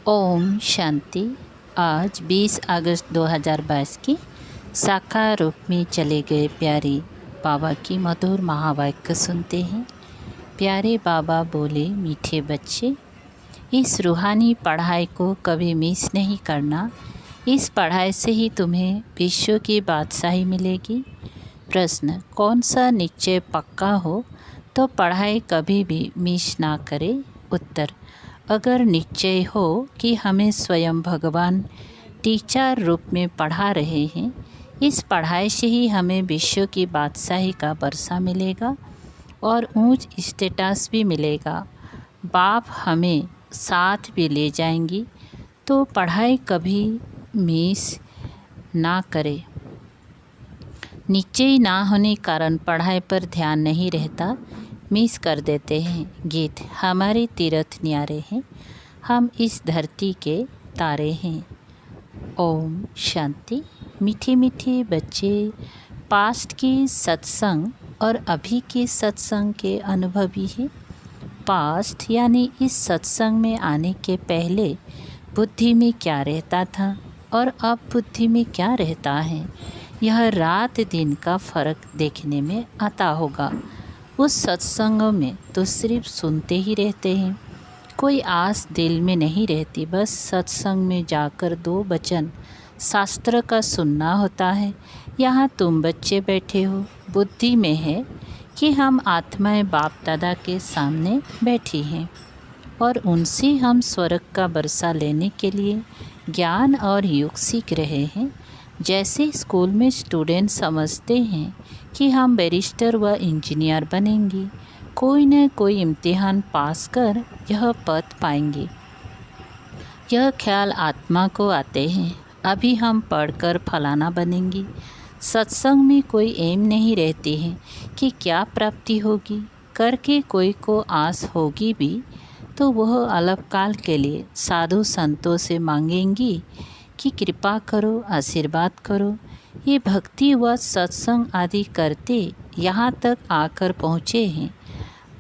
ओम शांति। आज 20 अगस्त 2022 की साकार रूप में चले गए प्यारे बाबा की मधुर महावाक्य सुनते हैं। प्यारे बाबा बोले, मीठे बच्चे, इस रूहानी पढ़ाई को कभी मिस नहीं करना। इस पढ़ाई से ही तुम्हें विश्व की बादशाही मिलेगी। प्रश्न, कौन सा निश्चय पक्का हो तो पढ़ाई कभी भी मिस ना करे। उत्तर, अगर निश्चय हो कि हमें स्वयं भगवान टीचर रूप में पढ़ा रहे हैं, इस पढ़ाई से ही हमें विश्व की बादशाही का वर्षा मिलेगा और ऊंच स्टेटस भी मिलेगा। बाप हमें साथ भी ले जाएंगी, तो पढ़ाई कभी मिस ना करे। निश्चय ना होने कारण पढ़ाई पर ध्यान नहीं रहता, मिस कर देते हैं। गीत, हमारे तीर्थ न्यारे हैं, हम इस धरती के तारे हैं। ओम शांति। मीठे मीठे बच्चे, पास्ट की सत्संग और अभी के सत्संग के अनुभवी हैं। पास्ट यानी इस सत्संग में आने के पहले बुद्धि में क्या रहता था और अब बुद्धि में क्या रहता है, यह रात दिन का फ़र्क देखने में आता होगा। उस सत्संग में तो सिर्फ सुनते ही रहते हैं, कोई आस दिल में नहीं रहती। बस सत्संग में जाकर 2 वचन शास्त्र का सुनना होता है। यहाँ तुम बच्चे बैठे हो, बुद्धि में है कि हम आत्माएं बाप दादा के सामने बैठी हैं और उनसे हम स्वर्ग का बरसा लेने के लिए ज्ञान और योग सीख रहे हैं। जैसे स्कूल में स्टूडेंट समझते हैं कि हम बैरिस्टर व इंजीनियर बनेंगे, कोई न कोई इम्तिहान पास कर यह पद पाएंगे। यह ख्याल आत्मा को आते हैं, अभी हम पढ़कर फलाना बनेंगे। सत्संग में कोई एम नहीं रहती है कि क्या प्राप्ति होगी। करके कोई को आस होगी भी तो वह अल्पकाल के लिए साधु संतों से मांगेंगी कि कृपा करो, आशीर्वाद करो। ये भक्ति व सत्संग आदि करते यहाँ तक आकर पहुँचे हैं।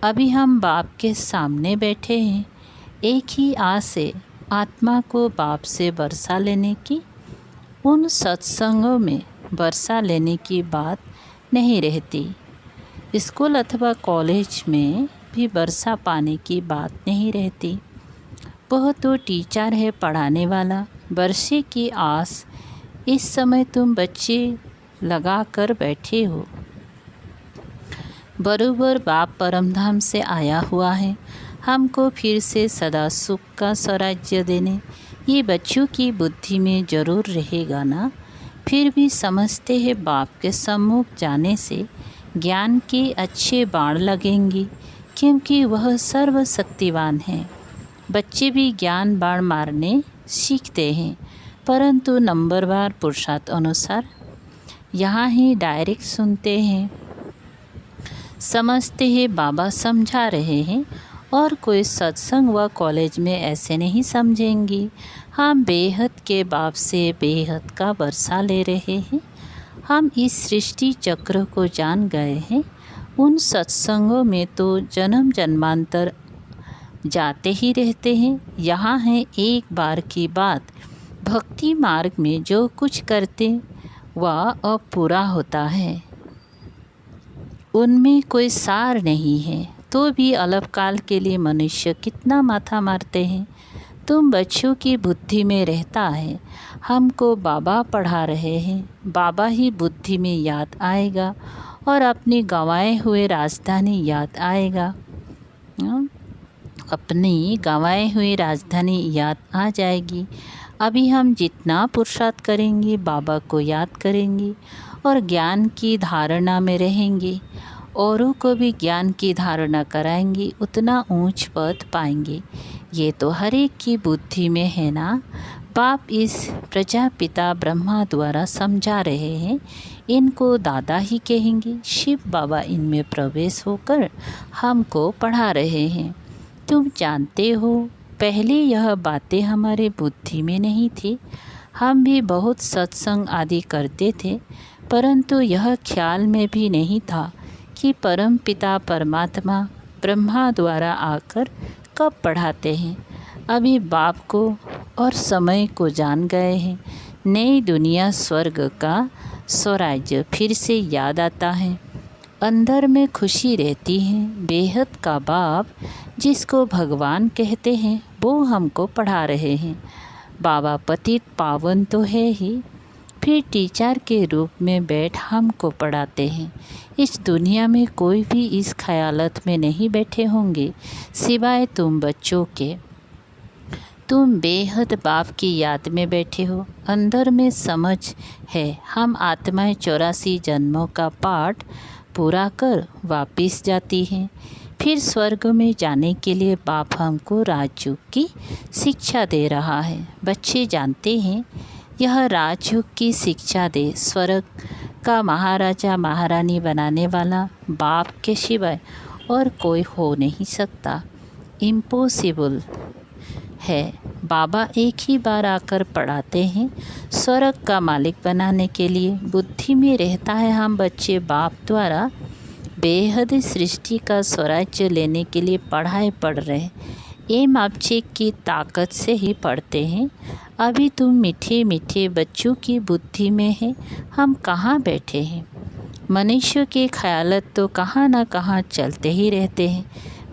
अभी हम बाप के सामने बैठे हैं। एक ही आस है आत्मा को बाप से वर्षा लेने की। उन सत्संगों में वर्षा लेने की बात नहीं रहती। स्कूल अथवा कॉलेज में भी वर्षा पाने की बात नहीं रहती। वह तो टीचर है पढ़ाने वाला। वर्षे की आस इस समय तुम बच्चे लगा कर बैठे हो। बरोबर बाप परमधाम से आया हुआ है हमको फिर से सदा सुख का स्वराज्य देने। ये बच्चों की बुद्धि में जरूर रहेगा ना। फिर भी समझते हैं बाप के सम्मुख जाने से ज्ञान के अच्छे बाण लगेंगे, क्योंकि वह सर्वशक्तिवान है। बच्चे भी ज्ञान बाण मारने सीखते हैं, परंतु नंबरवार पुरुषार्थ अनुसार। यहाँ ही डायरेक्ट सुनते हैं, समझते हैं बाबा समझा रहे हैं, और कोई सत्संग व कॉलेज में ऐसे नहीं समझेंगी। हम बेहद के बाप से बेहद का वर्षा ले रहे हैं। हम इस सृष्टि चक्र को जान गए हैं। उन सत्संगों में तो जन्म जन्मांतर जाते ही रहते हैं। यहाँ है एक बार की बात, भक्ति मार्ग में जो कुछ करते वह अब पूरा होता है, उनमें कोई सार नहीं है। तो भी अल्पकाल के लिए मनुष्य कितना माथा मारते हैं। तुम बच्चों की बुद्धि में रहता है, हमको बाबा पढ़ा रहे हैं। बाबा ही बुद्धि में याद आएगा और अपनी गंवाए हुए राजधानी याद आएगा। अपनी गंवाए हुई राजधानी याद आ जाएगी। अभी हम जितना पुरुषार्थ करेंगे बाबा को याद करेंगे और ज्ञान की धारणा में रहेंगे, औरों को भी ज्ञान की धारणा कराएंगे, उतना ऊंच पद पाएंगे। ये तो हर एक की बुद्धि में है ना। बाप इस प्रजापिता ब्रह्मा द्वारा समझा रहे हैं, इनको दादा ही कहेंगे। शिव बाबा इनमें प्रवेश होकर हमको पढ़ा रहे हैं। तुम जानते हो, पहले यह बातें हमारे बुद्धि में नहीं थी। हम भी बहुत सत्संग आदि करते थे, परंतु यह ख्याल में भी नहीं था कि परम पिता परमात्मा ब्रह्मा द्वारा आकर कब पढ़ाते हैं। अभी बाप को और समय को जान गए हैं। नई दुनिया स्वर्ग का स्वराज्य फिर से याद आता है। अंदर में खुशी रहती है। बेहद का बाप जिसको भगवान कहते हैं वो हमको पढ़ा रहे हैं। बाबा पतित पावन तो है ही, फिर टीचर के रूप में बैठ हमको पढ़ाते हैं। इस दुनिया में कोई भी इस ख्यालत में नहीं बैठे होंगे सिवाय तुम बच्चों के। तुम बेहद बाप की याद में बैठे हो। अंदर में समझ है हम आत्माएं 84 जन्मों का पाठ पूरा कर वापस जाती हैं। फिर स्वर्ग में जाने के लिए बाप हमको राजयोग की शिक्षा दे रहा है। बच्चे जानते हैं यह राजयोग की शिक्षा दे स्वर्ग का महाराजा महारानी बनाने वाला बाप के सिवाय और कोई हो नहीं सकता। इम्पॉसिबल है। बाबा एक ही बार आकर पढ़ाते हैं स्वर्ग का मालिक बनाने के लिए। बुद्धि में रहता है हम बच्चे बाप द्वारा बेहद सृष्टि का स्वराज्य लेने के लिए पढ़ाई पढ़ रहे। एम ऑब्जेक्ट की ताकत से ही पढ़ते हैं। अभी तुम मीठे मीठे बच्चों की बुद्धि में है। हम कहाँ बैठे हैं। मनुष्य के ख्यालत तो कहाँ ना कहाँ चलते ही रहते हैं।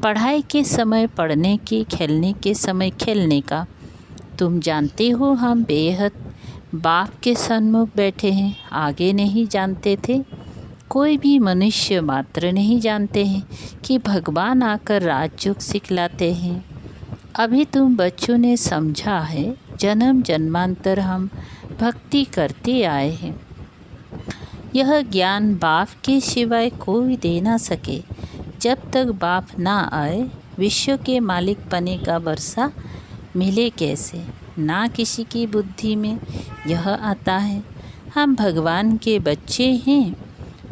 पढ़ाई के समय पढ़ने की, खेलने के समय खेलने का। तुम जानते हो हम बेहद बाप के सन्मुख बैठे हैं। आगे नहीं जानते थे। कोई भी मनुष्य मात्र नहीं जानते हैं कि भगवान आकर राजयोग सिखलाते हैं। अभी तुम बच्चों ने समझा है जन्म जन्मांतर हम भक्ति करते आए हैं। यह ज्ञान बाप के सिवाय कोई दे ना सके। जब तक बाप ना आए विश्व के मालिक बने का वर्षा मिले कैसे। ना किसी की बुद्धि में यह आता है हम भगवान के बच्चे हैं।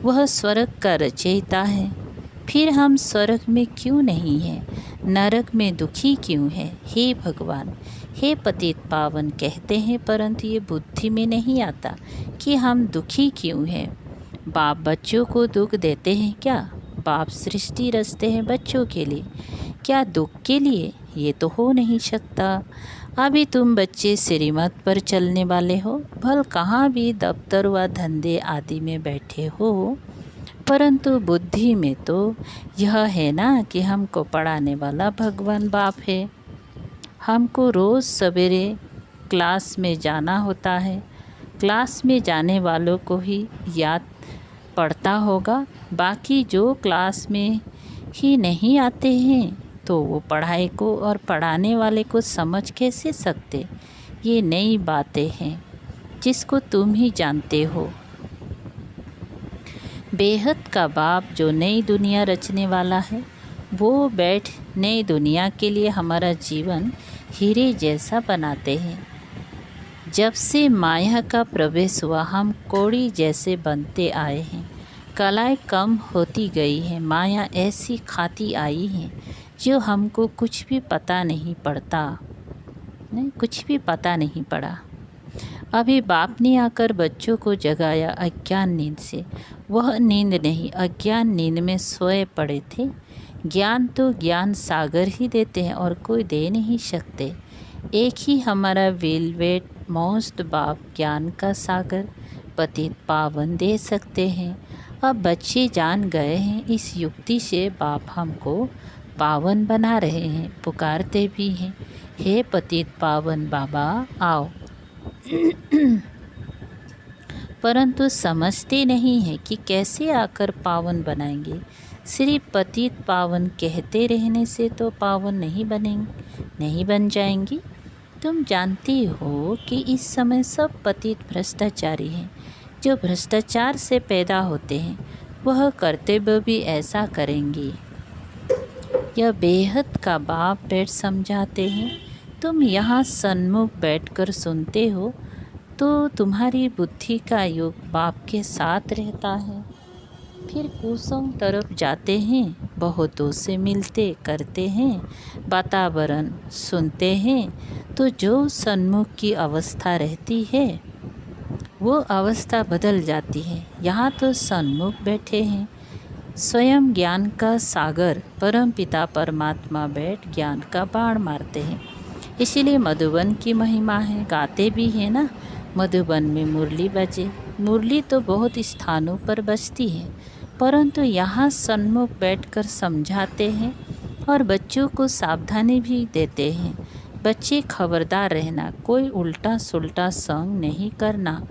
वह स्वर्ग का रचयिता है। फिर हम स्वर्ग में क्यों नहीं हैं, नरक में दुखी क्यों है। हे भगवान, हे पतित पावन कहते हैं, परंतु ये बुद्धि में नहीं आता कि हम दुखी क्यों हैं। बाप बच्चों को दुख देते हैं क्या। बाप सृष्टि रचते हैं बच्चों के लिए, क्या दुख के लिए। ये तो हो नहीं सकता। अभी तुम बच्चे श्रीमत पर चलने वाले हो। भल कहाँ भी दफ्तर व धंधे आदि में बैठे हो, परंतु बुद्धि में तो यह है ना कि हमको पढ़ाने वाला भगवान बाप है। हमको रोज़ सवेरे क्लास में जाना होता है। क्लास में जाने वालों को ही याद पड़ता होगा। बाकी जो क्लास में ही नहीं आते हैं तो वो पढ़ाई को और पढ़ाने वाले को समझ कैसे सकते। ये नई बातें हैं जिसको तुम ही जानते हो। बेहद का बाप जो नई दुनिया रचने वाला है वो बैठ नई दुनिया के लिए हमारा जीवन हीरे जैसा बनाते हैं। जब से माया का प्रवेश हुआ हम कौड़ी जैसे बनते आए हैं। कलाएं कम होती गई हैं। माया ऐसी खाती आई है जो हमको कुछ भी पता नहीं पड़ता। नहीं, कुछ भी पता नहीं पड़ा। अभी बाप ने आकर बच्चों को जगाया अज्ञान नींद से। वह नींद नहीं, अज्ञान नींद में सोए पड़े थे। ज्ञान तो ज्ञान सागर ही देते हैं और कोई दे नहीं सकते। एक ही हमारा वेलवेट मोस्ट बाप ज्ञान का सागर पतित पावन दे सकते हैं। अब बच्चे जान गए हैं। इस युक्ति से बाप हमको पावन बना रहे हैं, पुकारते भी हैं, हे पतित पावन बाबा आओ। परंतु समझते नहीं हैं कि कैसे आकर पावन बनाएंगे। सिर्फ पतित पावन कहते रहने से तो पावन नहीं बनेंगे, नहीं बन जाएंगी। तुम जानती हो कि इस समय सब पतित भ्रष्टाचारी हैं। जो भ्रष्टाचार से पैदा होते हैं वह कर्तव्य भी ऐसा करेंगे। यह बेहद का बाप बैठ समझाते हैं। तुम यहाँ सन्मुख बैठकर सुनते हो तो तुम्हारी बुद्धि का योग बाप के साथ रहता है। फिर कुसुम तरफ जाते हैं, बहुतों से मिलते करते हैं, वातावरण सुनते हैं तो जो सन्मुख की अवस्था रहती है वो अवस्था बदल जाती है। यहाँ तो सन्मुख बैठे हैं, स्वयं ज्ञान का सागर परम पिता परमात्मा बैठ ज्ञान का बाण मारते हैं। इसीलिए मधुबन की महिमा है, गाते भी हैं ना, मधुबन में मुरली बजे। मुरली तो बहुत स्थानों पर बजती है, परंतु यहाँ सन्मुख बैठकर समझाते हैं और बच्चों को सावधानी भी देते हैं। बच्चे खबरदार रहना, कोई उल्टा सुल्टा संग नहीं करना।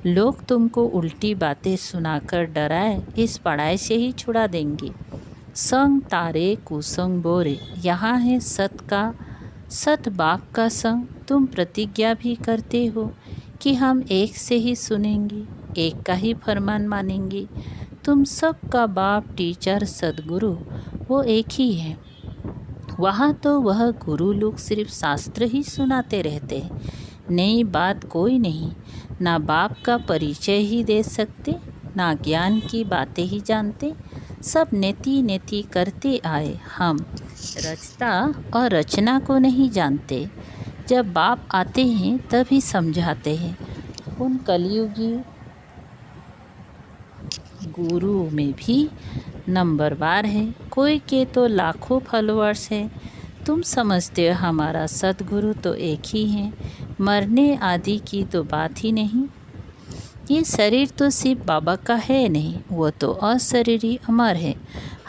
लोग तुमको उल्टी बातें सुनाकर डराए, इस पढ़ाई से ही छुड़ा देंगे। संग तारे कुसंग बोरे, यहाँ है सत बाप का संग। तुम प्रतिज्ञा भी करते हो कि हम एक से ही सुनेंगे, एक का ही फरमान मानेंगे। तुम सबका बाप टीचर सदगुरु वो एक ही है। वहाँ तो वह गुरु लोग सिर्फ शास्त्र ही सुनाते रहते हैं, नई बात कोई नहीं। ना बाप का परिचय ही दे सकते, ना ज्ञान की बातें ही जानते। सब नेति नेति करते आए, हम रचता और रचना को नहीं जानते। जब बाप आते हैं तभी समझाते हैं। उन कलयुगी गुरु में भी नंबरवार है, कोई के तो लाखों फॉलोअर्स है। तुम समझते हो हमारा सदगुरु तो एक ही है, मरने आदि की तो बात ही नहीं। ये शरीर तो सिर्फ बाबा का है नहीं, वो तो अशरीरी अमर है।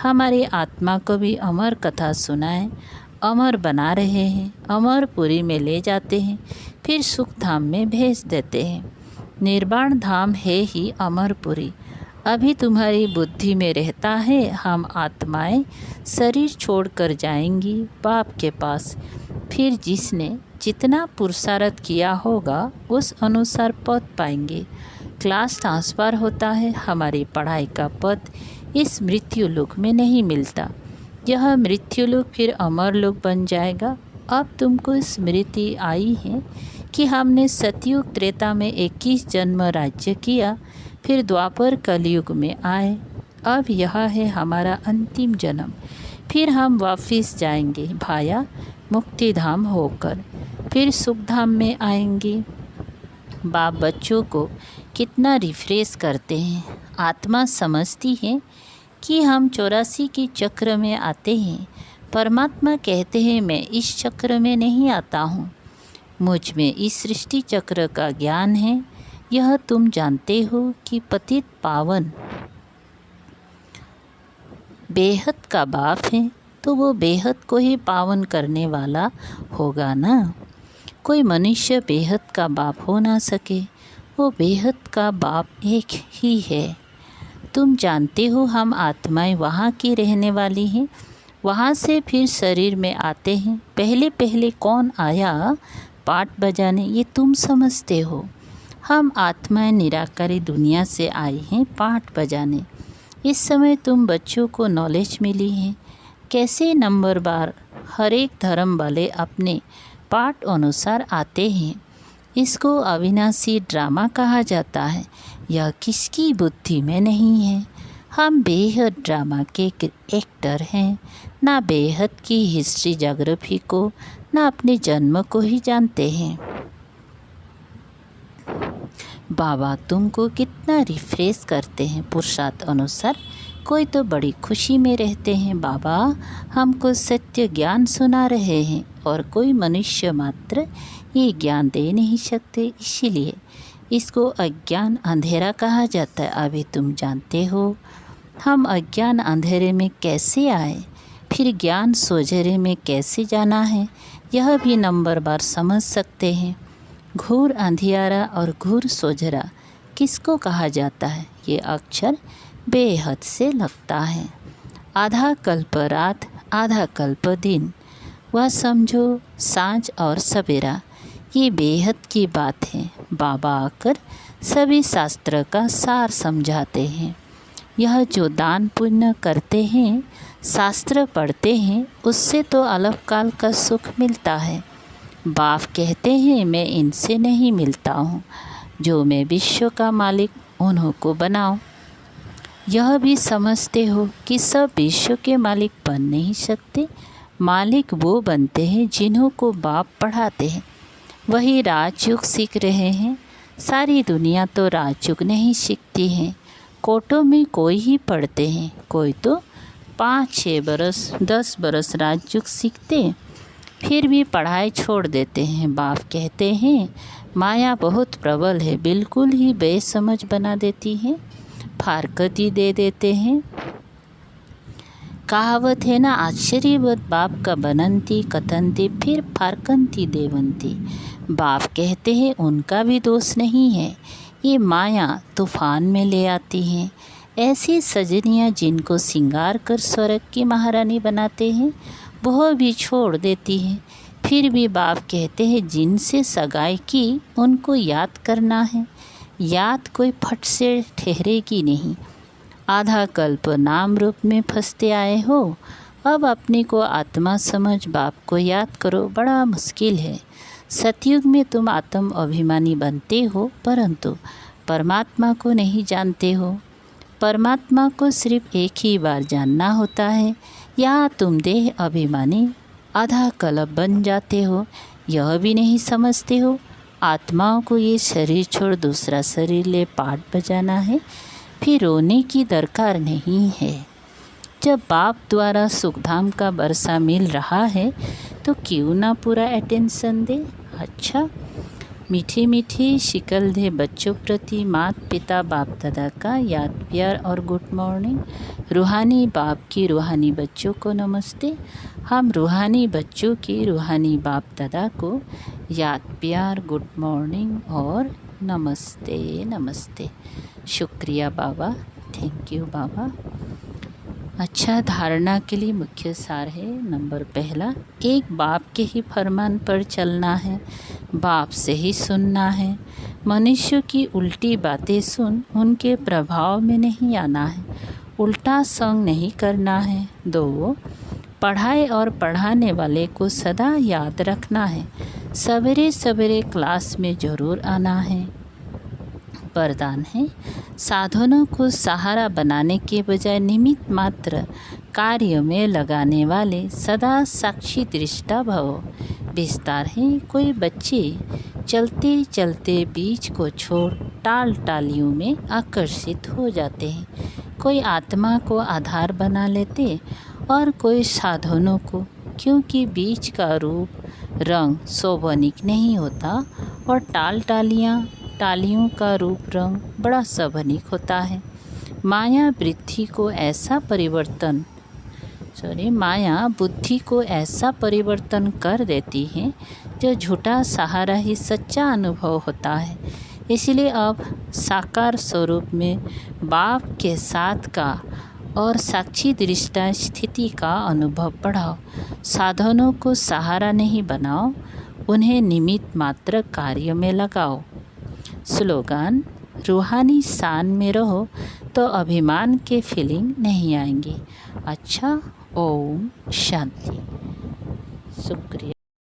हमारी आत्मा को भी अमर कथा सुनाए, अमर बना रहे हैं। अमरपुरी में ले जाते हैं, फिर सुख धाम में भेज देते हैं। निर्वाण धाम है ही अमरपुरी। अभी तुम्हारी बुद्धि में रहता है, हम आत्माएं शरीर छोड़कर जाएंगी बाप के पास। फिर जिसने जितना पुरुषार्थ किया होगा उस अनुसार पद पाएंगे। क्लास ट्रांसफ़र होता है, हमारी पढ़ाई का पद इस मृत्यु लोक में नहीं मिलता। यह मृत्यु लोक फिर अमर लोक बन जाएगा। अब तुमको स्मृति आई है कि हमने सतयुग त्रेता में 21 जन्म राज्य किया, फिर द्वापर कलयुग में आए। अब यह है हमारा अंतिम जन्म, फिर हम वापस जाएंगे भाया मुक्ति धाम होकर, फिर सुख धाम में आएंगे। बाप बच्चों को कितना रिफ्रेश करते हैं। आत्मा समझती है कि हम 84 के चक्र में आते हैं। परमात्मा कहते हैं मैं इस चक्र में नहीं आता हूँ, मुझ में इस सृष्टि चक्र का ज्ञान है। यह तुम जानते हो कि पतित पावन बेहद का बाप है, तो वो बेहद को ही पावन करने वाला होगा ना। कोई मनुष्य बेहद का बाप हो ना सके, वो बेहद का बाप एक ही है। तुम जानते हो हम आत्माएं वहाँ की रहने वाली हैं, वहाँ से फिर शरीर में आते हैं। पहले पहले कौन आया पाठ बजाने, ये तुम समझते हो। हम आत्माएं निराकारी दुनिया से आई हैं पाठ बजाने। इस समय तुम बच्चों को नॉलेज मिली है कैसे नंबरवार हर एक धर्म वाले अपने पाठ अनुसार आते हैं। इसको अविनाशी ड्रामा कहा जाता है। यह किसकी बुद्धि में नहीं है। हम बेहद ड्रामा के एक्टर हैं, ना बेहद की हिस्ट्री ज्योग्राफी को, ना अपने जन्म को ही जानते हैं। बाबा तुमको कितना रिफ्रेश करते हैं पुरुषार्थ अनुसार। कोई तो बड़ी खुशी में रहते हैं, बाबा हमको सत्य ज्ञान सुना रहे हैं, और कोई मनुष्य मात्र ये ज्ञान दे नहीं सकते। इसीलिए इसको अज्ञान अंधेरा कहा जाता है। अभी तुम जानते हो हम अज्ञान अंधेरे में कैसे आए, फिर ज्ञान सोझेरे में कैसे जाना है, यह भी नंबरवार समझ सकते हैं। घोर अंधियारा और घोर सोझरा किसको कहा जाता है, ये अक्षर बेहद से लगता है। आधा कल्प रात आधा कल्प दिन, वह समझो सांझ और सवेरा, ये बेहद की बात है। बाबा आकर सभी शास्त्र का सार समझाते हैं। यह जो दान पुण्य करते हैं, शास्त्र पढ़ते हैं, उससे तो अलग काल का सुख मिलता है। बाप कहते हैं मैं इनसे नहीं मिलता हूँ, जो मैं विश्व का मालिक उन्हों को बनाऊँ। यह भी समझते हो कि सब विश्व के मालिक बन नहीं सकते। मालिक वो बनते हैं जिन्हों को बाप पढ़ाते हैं, वही राजयोग सीख रहे हैं। सारी दुनिया तो राजयोग नहीं सीखती है, कोटों में कोई ही पढ़ते हैं, कोई तो 5-6 बरस 10 बरस राजयोग सीखते फिर भी पढ़ाई छोड़ देते हैं। बाप कहते हैं माया बहुत प्रबल है, बिल्कुल ही बेसमझ बना देती है, फारकती दे देते हैं। कहावत है ना, आश्चर्यवत बाप का बनंती कथनती फिर फारकंती देवंती। बाप कहते हैं उनका भी दोष नहीं है, ये माया तूफान में ले आती हैं। ऐसी सजनियाँ जिनको सिंगार कर स्वर्ग की महारानी बनाते हैं वह भी छोड़ देती हैं। फिर भी बाप कहते हैं जिनसे सगाई की उनको याद करना है, याद कोई फट से ठहरेगी नहीं। आधा कल्प नाम रूप में फंसते आए हो, अब अपने को आत्मा समझ बाप को याद करो, बड़ा मुश्किल है। सतयुग में तुम आत्म अभिमानी बनते हो परंतु परमात्मा को नहीं जानते हो। परमात्मा को सिर्फ एक ही बार जानना होता है। यहाँ तुम देह अभिमानी आधा कल्प बन जाते हो, यह भी नहीं समझते हो। आत्माओं को ये शरीर छोड़ दूसरा शरीर ले पाठ बजाना है, फिर रोने की दरकार नहीं है। जब बाप द्वारा सुखधाम का बरसा मिल रहा है तो क्यों ना पूरा अटेंशन दे। अच्छा, मीठी मीठी शिकल दे बच्चों प्रति माता पिता बाप दादा का याद प्यार और गुड मॉर्निंग। रूहानी बाप की रूहानी बच्चों को नमस्ते। हम रूहानी बच्चों की रूहानी बाप दादा को याद प्यार गुड मॉर्निंग और नमस्ते नमस्ते। शुक्रिया बाबा, थैंक यू बाबा। अच्छा, धारणा के लिए मुख्य सार है। नंबर पहला, एक बाप के ही फरमान पर चलना है, बाप से ही सुनना है। मनुष्य की उल्टी बातें सुन उनके प्रभाव में नहीं आना है, उल्टा संग नहीं करना है। 2, पढ़ाए और पढ़ाने वाले को सदा याद रखना है, सवेरे सवेरे क्लास में ज़रूर आना है। वरदान है, साधनों को सहारा बनाने के बजाय निमित्त मात्र कार्य में लगाने वाले सदा साक्षी दृष्टा भव। विस्तार है, कोई बच्चे चलते चलते बीच को छोड़ टाल टालियों में आकर्षित हो जाते हैं, कोई आत्मा को आधार बना लेते और कोई साधनों को, क्योंकि बीच का रूप रंग शोभनिक नहीं होता और टालियों का रूप रंग बड़ा शोभनिक होता है। माया बुद्धि को ऐसा परिवर्तन कर देती है जो झूठा सहारा ही सच्चा अनुभव होता है। इसलिए अब साकार स्वरूप में बाप के साथ का और साक्षी दृष्टा स्थिति का अनुभव बढ़ाओ। साधनों को सहारा नहीं बनाओ, उन्हें निमित्त मात्र कार्य में लगाओ। स्लोगन, रूहानी शान में रहो तो अभिमान के फीलिंग नहीं आएंगी। अच्छा, ओम शांति। शुक्रिया।